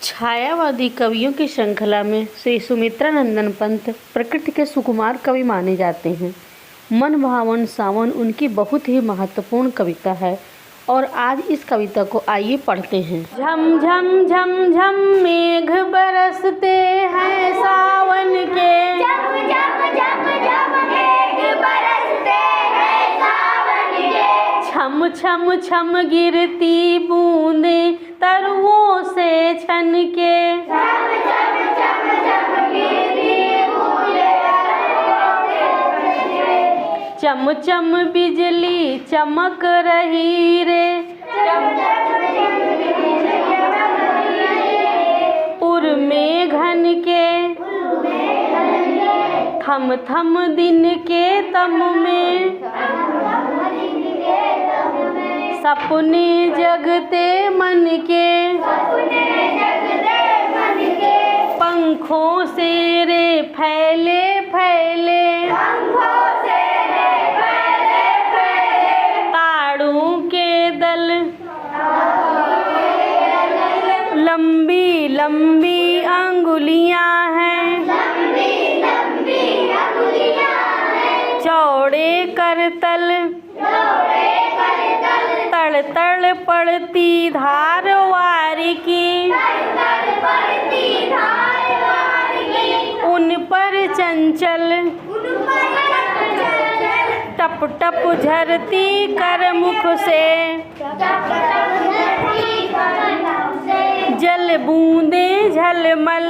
छायावादी कवियों की श्रृंखला में श्री सुमित्रा नंदन पंत प्रकृति के सुकुमार कवि माने जाते हैं। मन भावन सावन उनकी बहुत ही महत्वपूर्ण कविता है और आज इस कविता को आइए पढ़ते हैं। झम झम झम झम मेघ बरसते हैं सावन के, झम झम झम झम मेघ बरसते हैं सावन के। छम छम छम गिरती बूंदें तरुओं से छन के, झम झम झम झम गिरती बूंदें तरुओं से छन के। चम चम बिजली चमक रही रे, चम चम बिजली चमक रही रे। उर मेघन के थम थम दिन के तम में, सपने जगते मन के, पंखों से रे फैले फैले, ताड़ों के दल लंबी लंबी अंगुलियां हैं, चौड़े करतल तड़ तड़ पड़ती धारवार की, उन पर चंचल टप टप झरती कर मुख से, जल बूंदे झलमल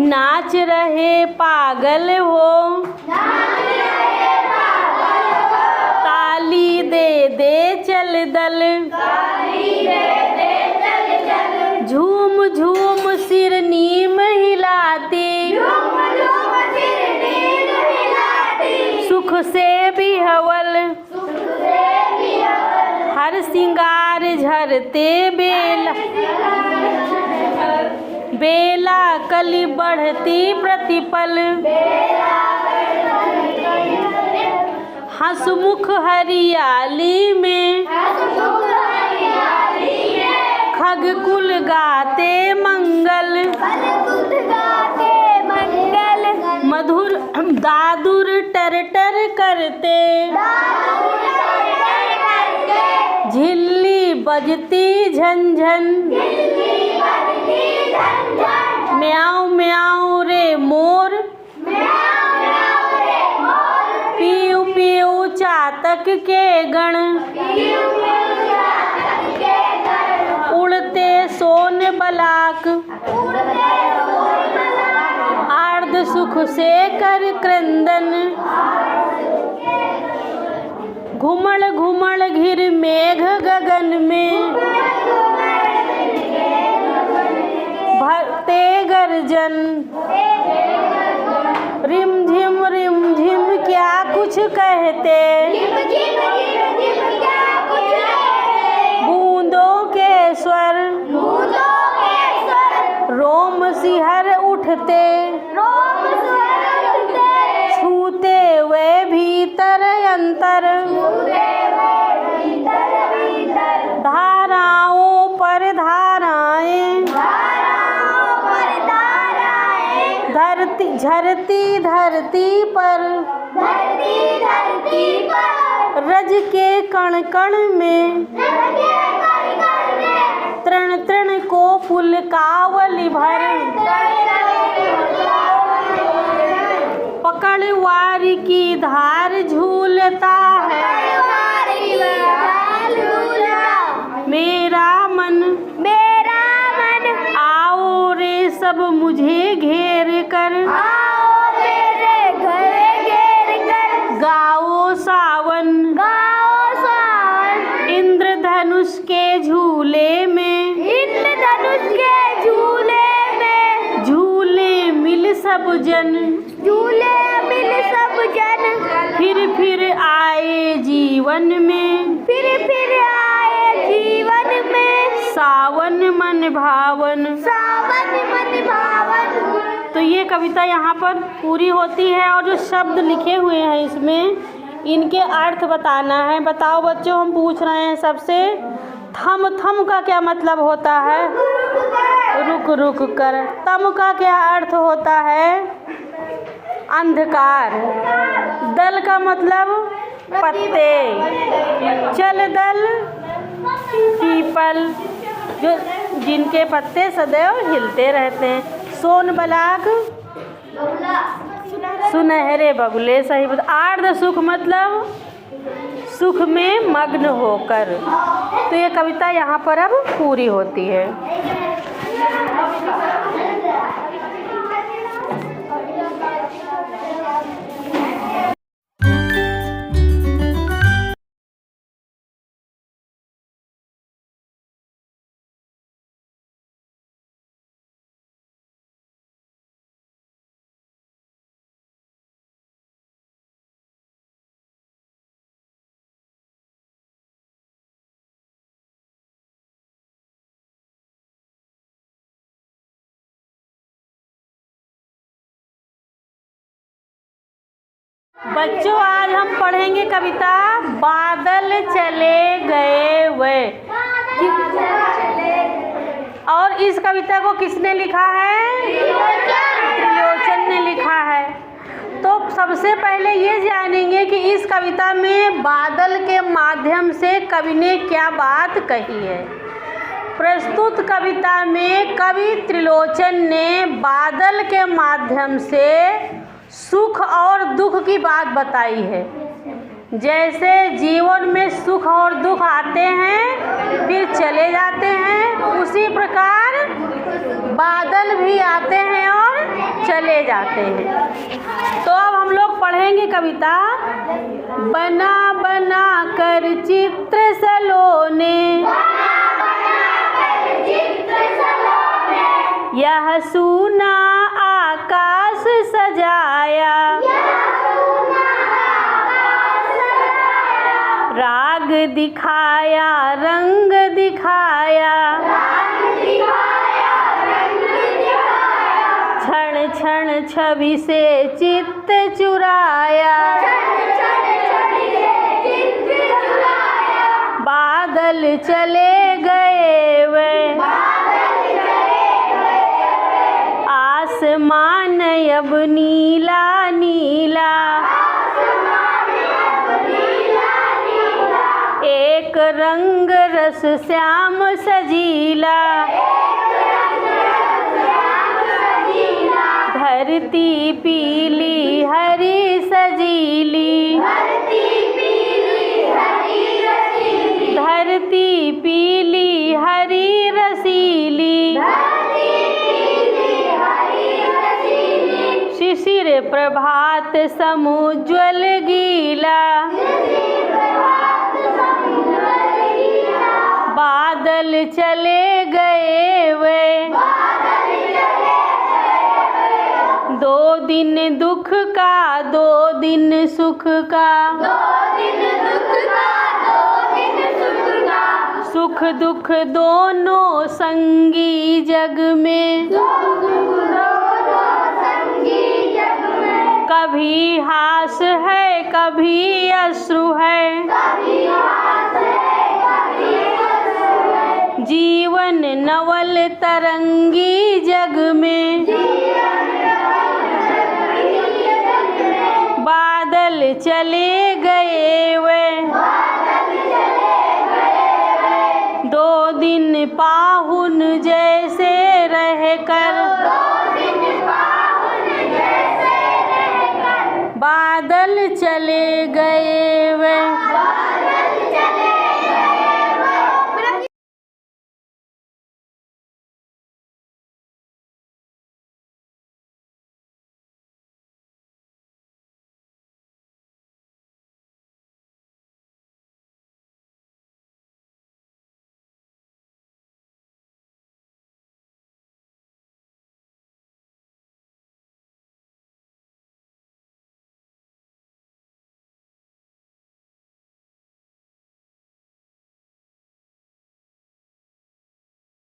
नाच रहे पागल हो, ताली दे दे चल दल, झूम झूम सिर नीम हिलाती, सुख से भी हवल हर सिंगार झरते बेला, बेला कली बढ़ती प्रतिपल, हंसमुख हरियाली में खग कुल गाते मंगल, मधुर दादुर टर टर करते, झिल्ली बजती झंझन, म्याऊं म्याऊं रे मोर, पीऊ पीऊ चातक के गण, उड़ते सोन बलाक, आर्द सुख से कर क्रंदन, घुमड़ घुमड़ घिर मेघ गगन में, भरते गर्जन, रिम झिम क्या कुछ कहते, बूंदों के स्वर रोम सिहर उठते, छूते वे भीतर अंतर, धाराओं पर धाराएं, धरती झरती धरती पर, रज के कण कण में, तृण तृण को पुलकावली भर, पकड़ वारी की धार झूलता है, मेरा मन आओ रे सब मुझे घेर कर, गाओ सावन इंद्रधनुष के झूले में, झूले मिल सब जन, फिर आए जीवन में, सावन मन भावन। तो ये कविता यहाँ पर पूरी होती है और जो शब्द लिखे हुए हैं इसमें इनके अर्थ बताना है। बताओ बच्चों, हम पूछ रहे हैं सबसे, थम थम का क्या मतलब होता है? रुक रुक कर। तम का क्या अर्थ होता है? अंधकार। दल का मतलब पत्ते। चल दल पीपल, जो जिनके पत्ते सदैव हिलते रहते हैं। सोन बलाग सुनहरे बगुले। सही बात। आर्द्र सुख मतलब सुख में मग्न होकर। तो ये कविता यहाँ पर अब पूरी होती है। बच्चों, आज हम पढ़ेंगे कविता बादल चले गए वे। और इस कविता को किसने लिखा है? त्रिलोचन ने लिखा है। तो सबसे पहले ये जानेंगे कि इस कविता में बादल के माध्यम से कवि ने क्या बात कही है। प्रस्तुत कविता में कवि त्रिलोचन ने बादल के माध्यम से सुख और दुख की बात बताई है। जैसे जीवन में सुख और दुख आते हैं फिर चले जाते हैं, उसी प्रकार बादल भी आते हैं और चले जाते हैं। तो अब हम लोग पढ़ेंगे कविता। बना बना कर चित्र सलोने, यह सूना आकाश सजाया, राग दिखाया रंग दिखाया, क्षण क्षण छवि से चित्त चुराया, बादल चले गए वे, आसमान अब नीला नीला, एक रंग रस श्याम सजीला, धरती पीली हरी सजीली, धरती पीली हरी रसीली, शिशिर प्रभात समुज्ज्वल गीला, बादल चले गए वे, दो दिन दुख का दो दिन सुख का, सुख दुख दोनों संगी जग में, कभी हास है कभी अश्रु है, जीवन नवल तरंगी जग में, बादल चले गए वे, दो दिन पाहुन जैसे रहकर, बादल चले गए